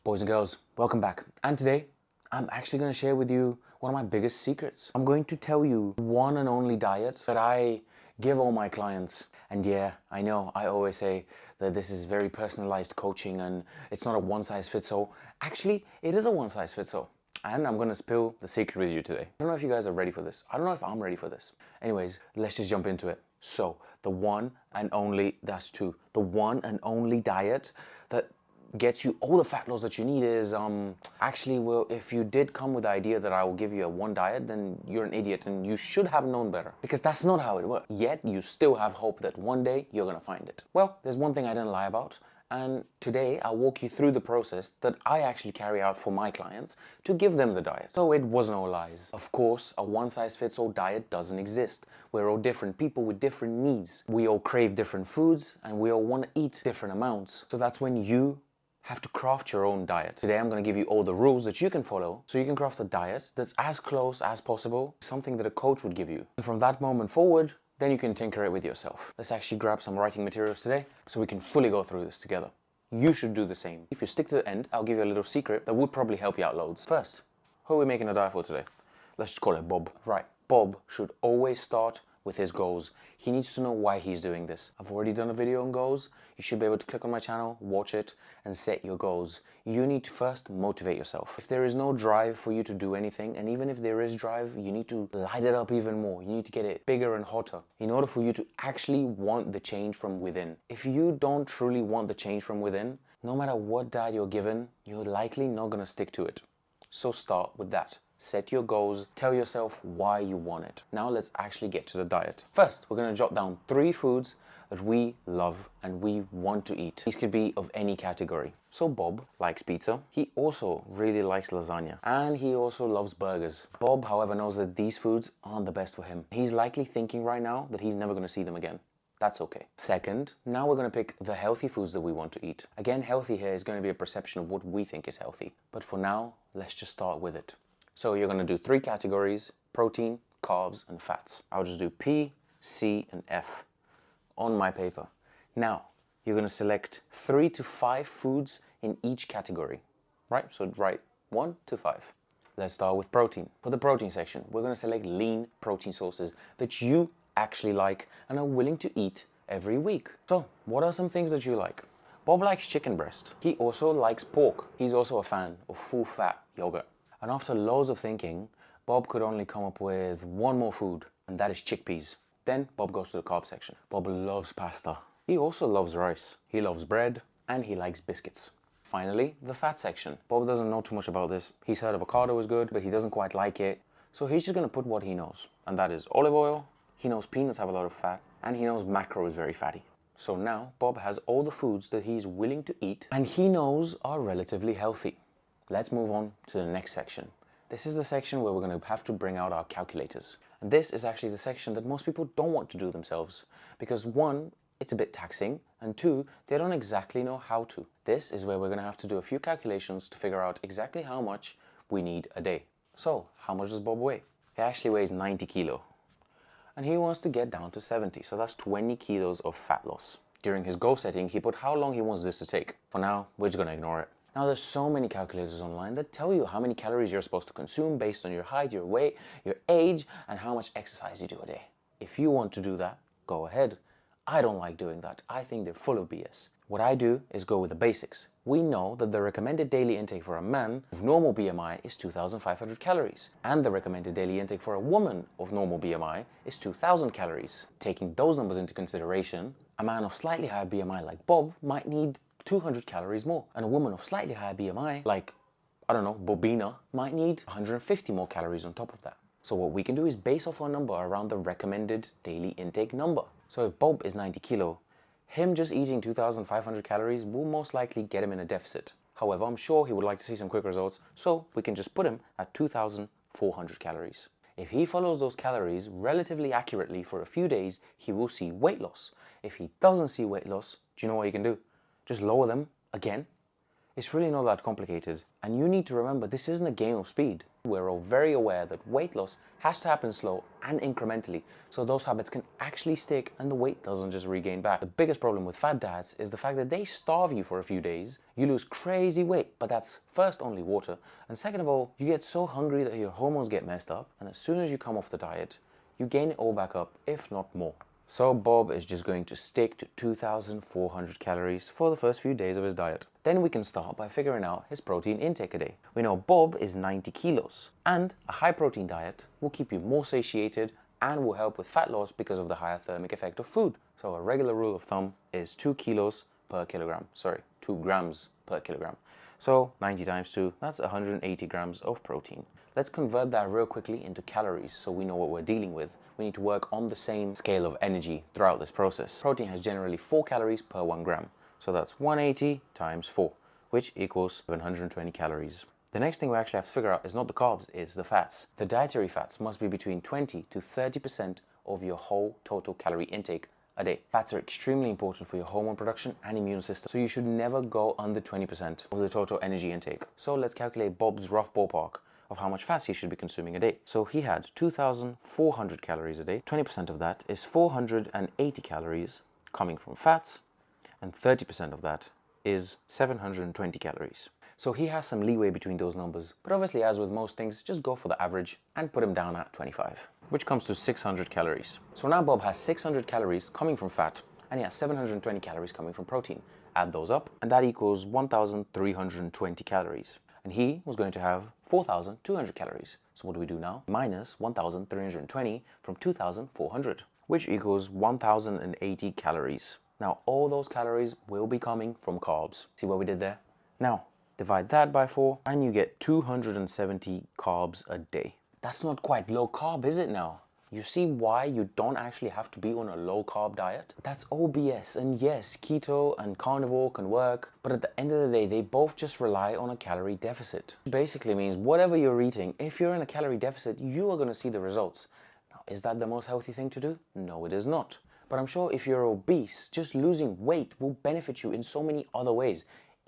Boys and girls, welcome back. And today, I'm actually going to share with you one of my biggest secrets. I'm going to tell you one and only diet that I give all my clients. And yeah, I know I always say that this is very personalized coaching and it's not a one-size-fits-all. Actually, it is a one-size-fits-all. And I'm going to spill the secret with you today. I don't know if you guys are ready for this. I don't know if I'm ready for this. Anyways, let's just jump into it. So, the one and only, that's two, the one and only diet that gets you all the fat loss that you need is actually, well, if you did come with the idea that I will give you a one diet, then you're an idiot and you should have known better, because that's not how it works. Yet you still have hope that one day you're gonna find it. Well, there's one thing I didn't lie about, and today I'll walk you through the process that I actually carry out for my clients to give them the diet. So it was no lies. Of course, a one-size-fits-all diet doesn't exist. We're all different people with different needs. We all crave different foods and we all want to eat different amounts. So that's when you have to craft your own diet. Today I'm going to give you all the rules that you can follow so you can craft a diet that's as close as possible, something that a coach would give you. And from that moment forward, then you can tinker it with yourself. Let's actually grab some writing materials today so we can fully go through this together. You should do the same. If you stick to the end, I'll give you a little secret that would probably help you out loads. First, who are we making a diet for today? Let's just call it Bob. Right, Bob should always start with his goals. He needs to know why he's doing this. I've already done a video on goals. You should be able to click on my channel, watch it, and set your goals. You need to first motivate yourself. If there is no drive for you to do anything, and even if there is drive, you need to light it up even more. You need to get it bigger and hotter in order for you to actually want the change from within. If you don't truly want the change from within, no matter what diet you're given, you're likely not gonna stick to it. So start with that. Set your goals, tell yourself why you want it. Now let's actually get to the diet. First, we're gonna jot down 3 foods that we love and we want to eat. These could be of any category. So Bob likes pizza. He also really likes lasagna. And he also loves burgers. Bob, however, knows that these foods aren't the best for him. He's likely thinking right now that he's never gonna see them again. That's okay. Second, now we're gonna pick the healthy foods that we want to eat. Again, healthy here is gonna be a perception of what we think is healthy. But for now, let's just start with it. So you're going to do 3 categories: protein, carbs, and fats. I'll just do P, C, and F on my paper. Now, you're going to select 3 to 5 foods in each category, right? So write 1 to 5. Let's start with protein. For the protein section, we're going to select lean protein sources that you actually like and are willing to eat every week. So, what are some things that you like? Bob likes chicken breast. He also likes pork. He's also a fan of full-fat yogurt. And after loads of thinking, Bob could only come up with one more food, and that is chickpeas. Then Bob goes to the carb section. Bob loves pasta. He also loves rice. He loves bread, and he likes biscuits. Finally, the fat section. Bob doesn't know too much about this. He's heard avocado is good, but he doesn't quite like it. So he's just gonna put what he knows, and that is olive oil. He knows peanuts have a lot of fat, and he knows macro is very fatty. So now Bob has all the foods that he's willing to eat, and he knows are relatively healthy. Let's move on to the next section. This is the section where we're going to have to bring out our calculators. And this is actually the section that most people don't want to do themselves, because 1, it's a bit taxing, and 2, they don't exactly know how to. This is where we're going to have to do a few calculations to figure out exactly how much we need a day. So, how much does Bob weigh? He actually weighs 90 kilo. And he wants to get down to 70, so that's 20 kilos of fat loss. During his goal setting, he put how long he wants this to take. For now, we're just going to ignore it. Now there's so many calculators online that tell you how many calories you're supposed to consume based on your height, your weight, your age, and how much exercise you do a day. If you want to do that, go ahead. I don't like doing that. I think they're full of BS. What I do is go with the basics. We know that the recommended daily intake for a man of normal BMI is 2,500 calories, and the recommended daily intake for a woman of normal BMI is 2,000 calories. Taking those numbers into consideration, a man of slightly higher BMI like Bob might need 200 calories more, and a woman of slightly higher BMI, like, I don't know, Bobina, might need 150 more calories on top of that. So what we can do is base off our number around the recommended daily intake number. So if Bob is 90 kilo, him just eating 2,500 calories will most likely get him in a deficit. However, I'm sure he would like to see some quick results, so we can just put him at 2,400 calories. If he follows those calories relatively accurately for a few days, he will see weight loss. If he doesn't see weight loss, do you know what you can do? Just lower them again, It's really not that complicated. And you need to remember, this isn't a game of speed. We're all very aware that weight loss has to happen slow and incrementally, so those habits can actually stick and the weight doesn't just regain back. The biggest problem with fad diets is the fact that they starve you for a few days, you lose crazy weight, but that's first only water, and second of all, you get so hungry that your hormones get messed up, and as soon as you come off the diet, you gain it all back up, if not more. So Bob is just going to stick to 2,400 calories for the first few days of his diet. Then we can start by figuring out his protein intake a day. We know Bob is 90 kilos, and a high protein diet will keep you more satiated and will help with fat loss because of the higher thermic effect of food. So a regular rule of thumb is 2 kilos per kilogram. Sorry, 2 grams per kilogram. So 90 times 2, that's 180 grams of protein. Let's convert that real quickly into calories so we know what we're dealing with. We need to work on the same scale of energy throughout this process. Protein has generally 4 calories per 1 gram. So that's 180 times 4, which equals 720 calories. The next thing we actually have to figure out is not the carbs, it's the fats. The dietary fats must be between 20 to 30% of your whole total calorie intake a day. Fats are extremely important for your hormone production and immune system, so you should never go under 20% of the total energy intake. So let's calculate Bob's rough ballpark of how much fats he should be consuming a day. So he had 2,400 calories a day. 20% of that is 480 calories coming from fats, and 30% of that is 720 calories. So he has some leeway between those numbers, but obviously, as with most things, just go for the average and put him down at 25, which comes to 600 calories. So now Bob has 600 calories coming from fat, and he has 720 calories coming from protein. Add those up, and that equals 1,320 calories. And he was going to have 4,200 calories. So what do we do now? Minus 1,320 from 2,400, which equals 1,080 calories. Now, all those calories will be coming from carbs. See what we did there? Now, divide that by 4, and you get 270 carbs a day. That's not quite low carb, is it now? You see why you don't actually have to be on a low carb diet? That's all BS. And yes, keto and carnivore can work, but at the end of the day, they both just rely on a calorie deficit. It basically means whatever you're eating, if you're in a calorie deficit, you are going to see the results. Now, is that the most healthy thing to do? No, it is not. But I'm sure if you're obese, just losing weight will benefit you in so many other ways.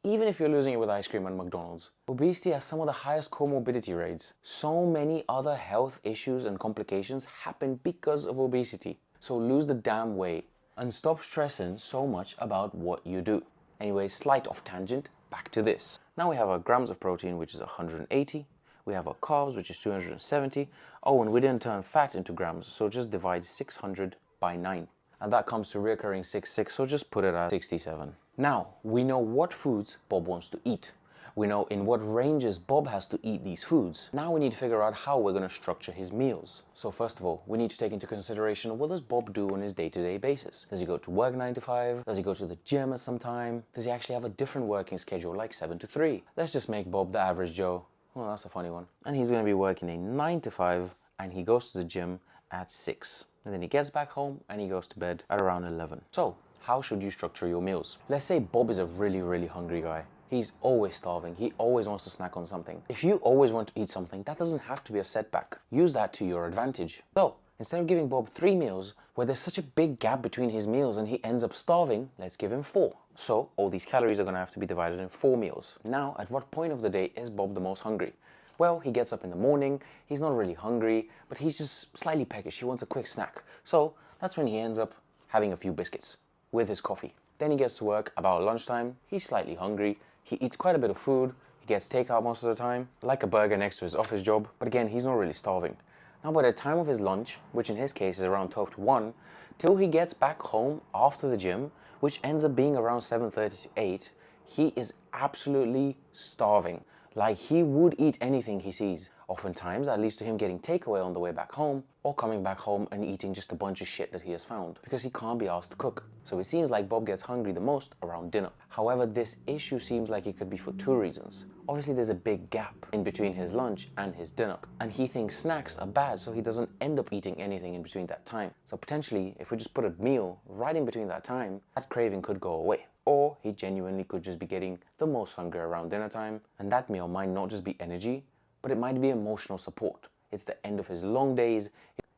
Even if you're losing it with ice cream and McDonald's. Obesity has some of the highest comorbidity rates. So many other health issues and complications happen because of obesity. So lose the damn weight and stop stressing so much about what you do. Anyway, slight off tangent, back to this. Now we have our grams of protein, which is 180. We have our carbs, which is 270. Oh, and we didn't turn fat into grams, so just divide 600 by 9. And that comes to reoccurring 66, so just put it at 67. Now, we know what foods Bob wants to eat. We know in what ranges Bob has to eat these foods. Now we need to figure out how we're going to structure his meals. So first of all, we need to take into consideration, what does Bob do on his day-to-day basis? Does he go to work 9 to 5? Does he go to the gym at some time? Does he actually have a different working schedule like 7 to 3? Let's just make Bob the average Joe. Well, that's a funny one. And he's going to be working a 9 to 5 and he goes to the gym at 6. And then he gets back home and he goes to bed at around 11. So, how should you structure your meals? Let's say Bob is a really hungry guy. He's always starving. He always wants to snack on something. If you always want to eat something, that doesn't have to be a setback. Use that to your advantage. So, instead of giving Bob 3 meals, where there's such a big gap between his meals and he ends up starving, let's give him 4. So, all these calories are going to have to be divided in 4 meals. Now, at what point of the day is Bob the most hungry? Well, he gets up in the morning, he's not really hungry, but he's just slightly peckish, he wants a quick snack. So, that's when he ends up having a few biscuits with his coffee. Then he gets to work about lunchtime, he's slightly hungry, he eats quite a bit of food, he gets takeout most of the time, like a burger next to his office job, but again, he's not really starving. Now by the time of his lunch, which in his case is around 12 to 1, till he gets back home after the gym, which ends up being around 7:30 to 8, he is absolutely starving. Like he would eat anything he sees. Oftentimes that leads to him getting takeaway on the way back home or coming back home and eating just a bunch of shit that he has found because he can't be asked to cook. So it seems like Bob gets hungry the most around dinner. However, this issue seems like it could be for 2 reasons. Obviously there's a big gap in between his lunch and his dinner, and he thinks snacks are bad, so he doesn't end up eating anything in between that time. So potentially if we just put a meal right in between that time, that craving could go away. Or he genuinely could just be getting the most hungry around dinner time, and that meal might not just be energy, but it might be emotional support. It's the end of his long days.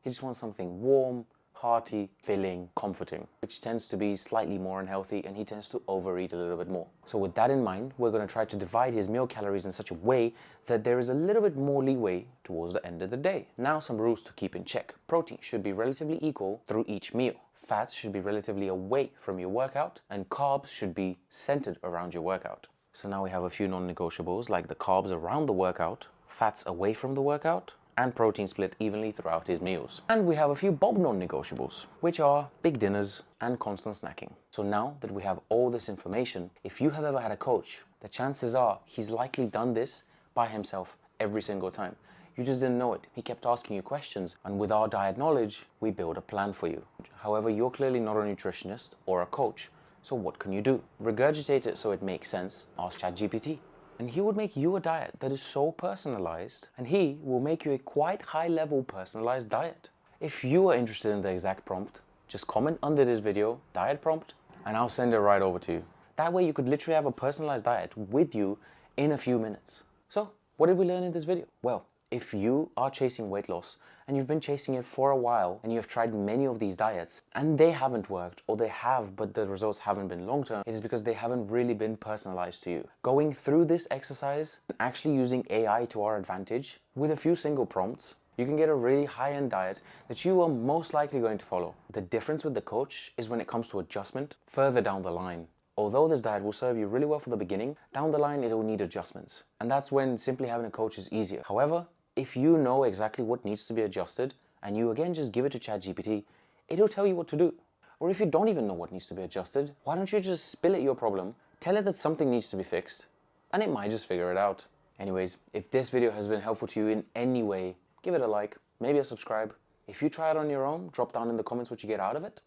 He just wants something warm, hearty, filling, comforting, which tends to be slightly more unhealthy, and he tends to overeat a little bit more. So with that in mind, we're going to try to divide his meal calories in such a way that there is a little bit more leeway towards the end of the day. Now, some rules to keep in check. Protein should be relatively equal through each meal. Fats should be relatively away from your workout, and carbs should be centered around your workout. So now we have a few non-negotiables, like the carbs around the workout, fats away from the workout, and protein split evenly throughout his meals. And we have a few Bob non-negotiables, which are big dinners and constant snacking. So now that we have all this information, if you have ever had a coach, the chances are he's likely done this by himself every single time. You just didn't know it. He kept asking you questions, and with our diet knowledge, we build a plan for you. However, you're clearly not a nutritionist or a coach, so what can you do? Regurgitate it so it makes sense. Ask ChatGPT. And he would make you a diet that is so personalized, and he will make you a quite high-level personalized diet. If you are interested in the exact prompt, just comment under this video, diet prompt, and I'll send it right over to you. That way you could literally have a personalized diet with you in a few minutes. So, what did we learn in this video? Well, if you are chasing weight loss and you've been chasing it for a while and you have tried many of these diets and they haven't worked, or they have but the results haven't been long-term, it is because they haven't really been personalized to you. Going through this exercise and actually using AI to our advantage with a few single prompts, you can get a really high-end diet that you are most likely going to follow. The difference with the coach is when it comes to adjustment further down the line. Although this diet will serve you really well for the beginning, down the line it will need adjustments. And that's when simply having a coach is easier. However, if you know exactly what needs to be adjusted, and you again just give it to ChatGPT, it'll tell you what to do. Or if you don't even know what needs to be adjusted, why don't you just spill it your problem, tell it that something needs to be fixed, and it might just figure it out. Anyways, if this video has been helpful to you in any way, give it a like, maybe a subscribe. If you try it on your own, drop down in the comments what you get out of it.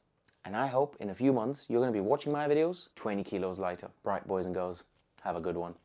And I hope in a few months, you're going to be watching my videos 20 kilos lighter. Right, boys and girls, have a good one.